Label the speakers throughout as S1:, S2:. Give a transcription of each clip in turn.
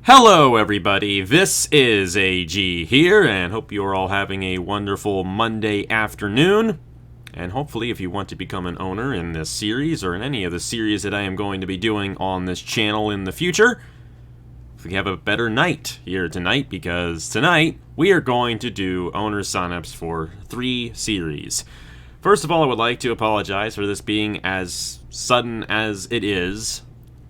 S1: Hello, everybody. This is AG here, and hope you are all having a wonderful Monday afternoon. And hopefully, if you want to become an owner in this series or in any of the series that I am going to be doing on this channel in the future, we have a better night here tonight, because tonight we are going to do owner signups for 3 series. First of all, I would like to apologize for this being as sudden as it is.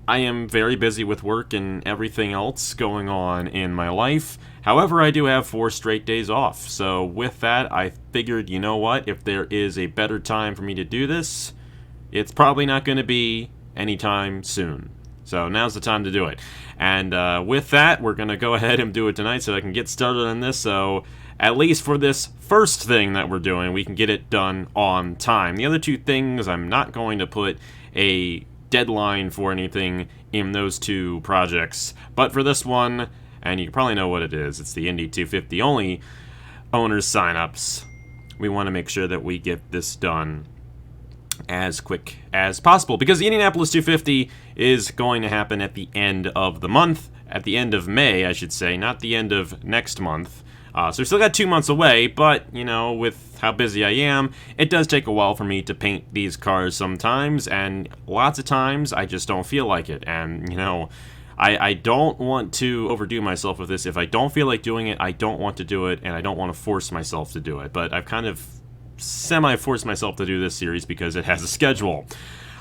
S1: I am very busy with work and everything else going on in my life. However, I do have 4 straight days off. So with that, I figured, you know what, if there is a better time for me to do this, it's probably not going to be anytime soon. So now's the time to do it. And with that, we're going to go ahead and do it tonight so I can get started on this. So at least for this first thing that we're doing, we can get it done on time. The other 2 things, I'm not going to put a deadline for anything in those 2 projects, but for this one, and you probably know what it is, it's the Indy 250 only owners signups. We want to make sure that we get this done as quick as possible, because the Indianapolis 250 is going to happen at the end of the month, at the end of May, I should say, not the end of next month. So we still got 2 months away, but, you know, with how busy I am, it does take a while for me to paint these cars sometimes, and lots of times I just don't feel like it. And, you know, I don't want to overdo myself with this. If I don't feel like doing it, I don't want to do it, and I don't want to force myself to do it. But I've kind of semi-forced myself to do this series because it has a schedule.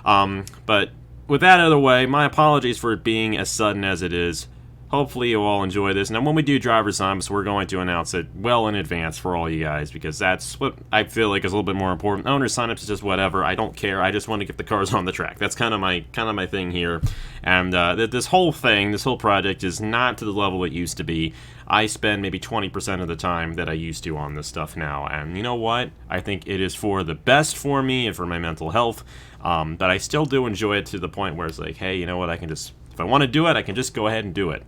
S1: But with that out of the way, my apologies for it being as sudden as it is. Hopefully you all enjoy this. Now, when we do driver signups, we're going to announce it well in advance for all you guys, because that's what I feel like is a little bit more important. Owner signups is just whatever. I don't care. I just want to get the cars on the track. That's kind of my thing here. And this whole thing, this whole project, is not to the level it used to be. I spend maybe 20% of the time that I used to on this stuff now. And you know what? I think it is for the best for me and for my mental health. But I still do enjoy it to the point where it's like, hey, you know what? I can just, if I want to do it, I can just go ahead and do it.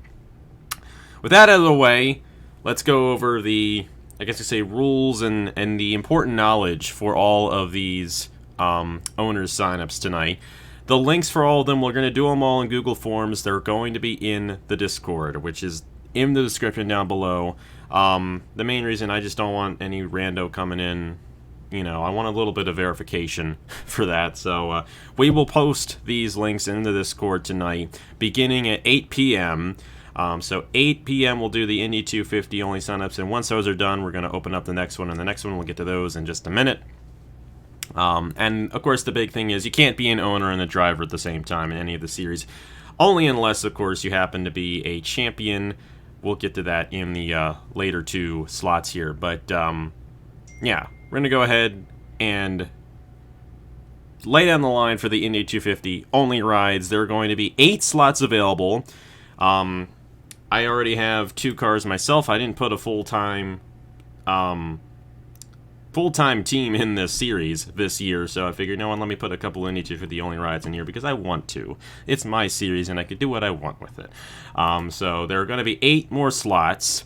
S1: With that out of the way, let's go over the, I guess you say, rules and the important knowledge for all of these owners signups tonight. The links for all of them, we're going to do them all in Google Forms. They're going to be in the Discord, which is in the description down below. The main reason, I just don't want any rando coming in. You know, I want a little bit of verification for that. So we will post these links in the Discord tonight, beginning at 8 p.m., so 8 p.m. we'll do the Indy 250 only signups, and once those are done, we're going to open up the next one, and the next one we'll get to those in just a minute. And of course, the big thing is you can't be an owner and a driver at the same time in any of the series, only unless, of course, you happen to be a champion. We'll get to that in the later 2 slots here, but yeah, we're going to go ahead and lay down the line for the Indy 250 only rides. There are going to be 8 slots available. I already have 2 cars myself. I didn't put a full-time team in this series this year, so I figured, no one, let me put a couple Indy 250 only rides in here because I want to. It's my series, and I can do what I want with it. So there are going to be 8 more slots.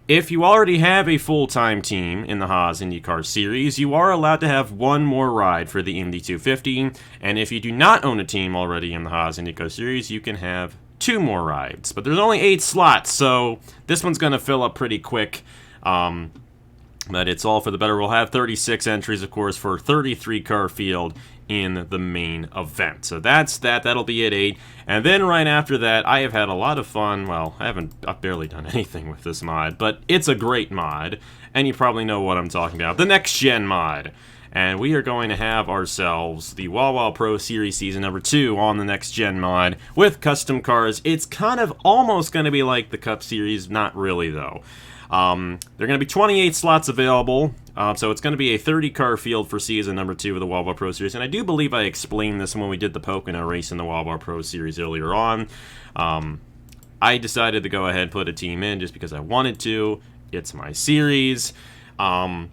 S1: If you already have a full-time team in the Haas IndyCar Series, you are allowed to have 1 more ride for the Indy 250, and if you do not own a team already in the Haas IndyCar Series, you can have 2 more rides. But there's only 8 slots, so this one's going to fill up pretty quick. But it's all for the better. We'll have 36 entries, of course, for a 33-car field in the main event. So that's that. That'll be at 8. And then right after that, I have had a lot of fun. Well, I've barely done anything with this mod, but it's a great mod, and you probably know what I'm talking about. The Next Gen mod. And we are going to have ourselves the Wawa Pro Series Season number 2 on the Next Gen mod with custom cars. It's kind of almost going to be like the Cup Series, not really though. There are going to be 28 slots available, so it's going to be a 30-car field for Season number 2 of the Wawa Pro Series. And I do believe I explained this when we did the Pocono race in the Wawa Pro Series earlier on. I decided to go ahead and put a team in just because I wanted to. It's my series. But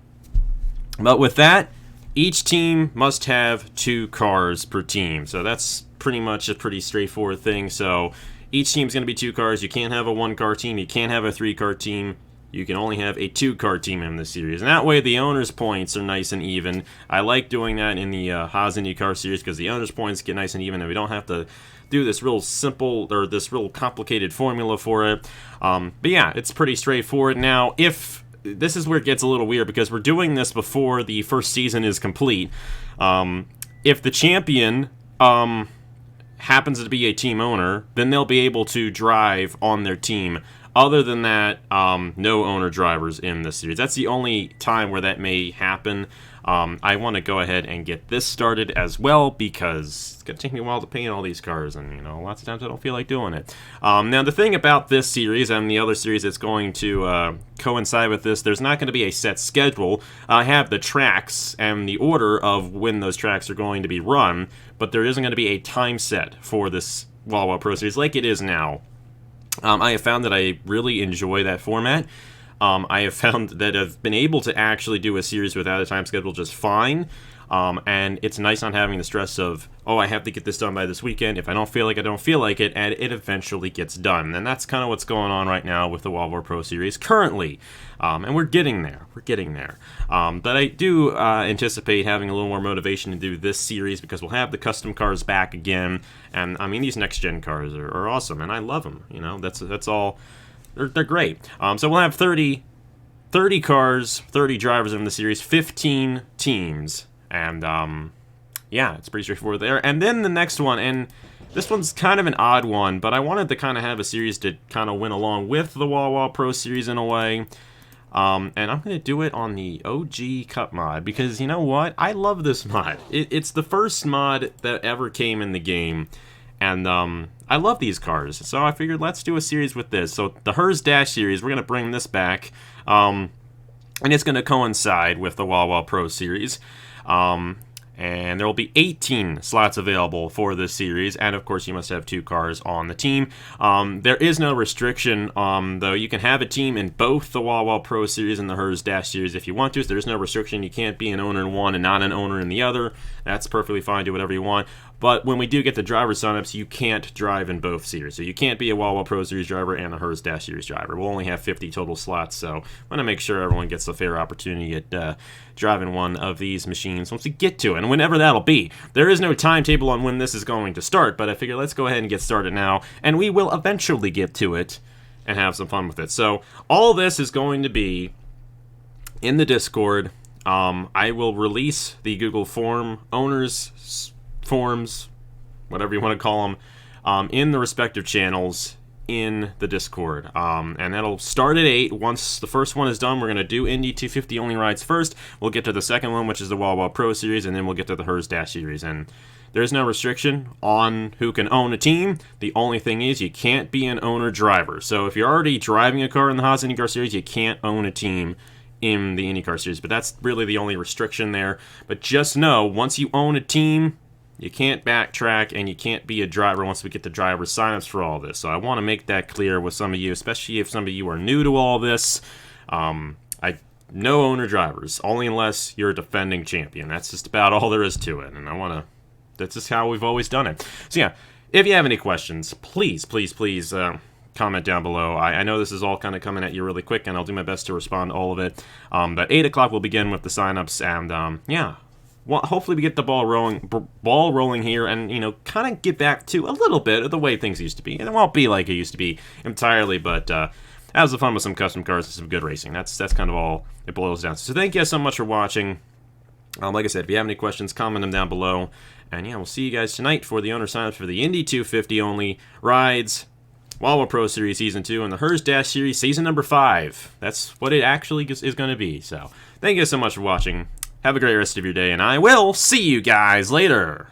S1: with that, each team must have 2 cars per team, so that's pretty much a pretty straightforward thing. So each team's going to be 2 cars. You can't have a 1-car team. You can't have a 3-car team. you can only have a 2-car team in this series. And that way the owners' points are nice and even. I like doing that in the Haas IndyCar series because the owners' points get nice and even and we don't have to do this real simple or this real complicated formula for it. But yeah, it's pretty straightforward. Now, if this is where it gets a little weird because we're doing this before the first season is complete. If the champion happens to be a team owner, then they'll be able to drive on their team. Other than that, no owner drivers in this series. That's the only time where that may happen. I want to go ahead and get this started as well because it's going to take me a while to paint all these cars, and you know, lots of times I don't feel like doing it. Now, the thing about this series and the other series that's going to coincide with this, there's not going to be a set schedule. I have the tracks and the order of when those tracks are going to be run, but there isn't going to be a time set for this Wawa Pro Series like it is now. I have found that I really enjoy that format. I have found that I've been able to actually do a series without a time schedule just fine. And it's nice not having the stress of, oh, I have to get this done by this weekend. If I don't feel like it, I don't feel like it, and it eventually gets done. And that's kind of what's going on right now with the Wawa Pro Series currently. And we're getting there. We're getting there. But I do anticipate having a little more motivation to do this series because we'll have the custom cars back again. And, I mean, these next-gen cars are awesome, and I love them. You know, that's all. They're great. So we'll have 30 cars, 30 drivers in the series, 15 teams. And, yeah, it's pretty straightforward there. And then the next one, and this one's kind of an odd one, but I wanted to kind of have a series to kind of win along with the Wawa Pro Series in a way. And I'm going to do it on the OG Cup mod, because you know what? I love this mod. It's the first mod that ever came in the game, and I love these cars. So I figured let's do a series with this. So the Hers Dash series, we're going to bring this back, and it's going to coincide with the Wawa Pro Series. And there will be 18 slots available for this series, and of course you must have 2 cars on the team. There is no restriction, though you can have a team in both the Wawa Pro Series and the Hers Dash Series if you want to, so there's no restriction. You can't be an owner in one and not an owner in the other. That's perfectly fine, do whatever you want. But when we do get the driver signups, you can't drive in both series. So you can't be a Wawa Pro Series driver and a Hers Dash Series driver. We'll only have 50 total slots, so I want to make sure everyone gets a fair opportunity at driving one of these machines once we get to it, and whenever that'll be. There is no timetable on when this is going to start, but I figure let's go ahead and get started now, and we will eventually get to it and have some fun with it. So all this is going to be in the Discord. I will release the Google Form owners forms, whatever you want to call them, in the respective channels in the Discord. And that'll start at 8. Once the first one is done, we're going to do Indy 250 only rides first. We'll get to the second one, which is the Wawa Pro Series, and then we'll get to the Hers Dash Series. And there's no restriction on who can own a team. The only thing is you can't be an owner driver. So if you're already driving a car in the Haas IndyCar Series, you can't own a team in the IndyCar Series. But that's really the only restriction there. But just know, once you own a team, you can't backtrack, and you can't be a driver once we get the driver signups for all this. So I want to make that clear with some of you, especially if some of you are new to all this. No owner drivers, only unless you're a defending champion. That's just about all there is to it, and that's just how we've always done it. So yeah, if you have any questions, please comment down below. I know this is all kind of coming at you really quick, and I'll do my best to respond to all of it. But 8 o'clock we'll begin with the signups, and yeah. Well, hopefully we get the ball rolling here, and you know, kind of get back to a little bit of the way things used to be. And it won't be like it used to be entirely, but have some fun with some custom cars and some good racing. That's kind of all it boils down to. So thank you guys so much for watching. Like I said, if you have any questions, comment them down below. And yeah, we'll see you guys tonight for the owner signups for the Indy 250 only rides, Wawa Pro Series Season 2, and the Hers Dash Series Season number 5. That's what it actually is going to be. So thank you guys so much for watching. Have a great rest of your day, and I will see you guys later.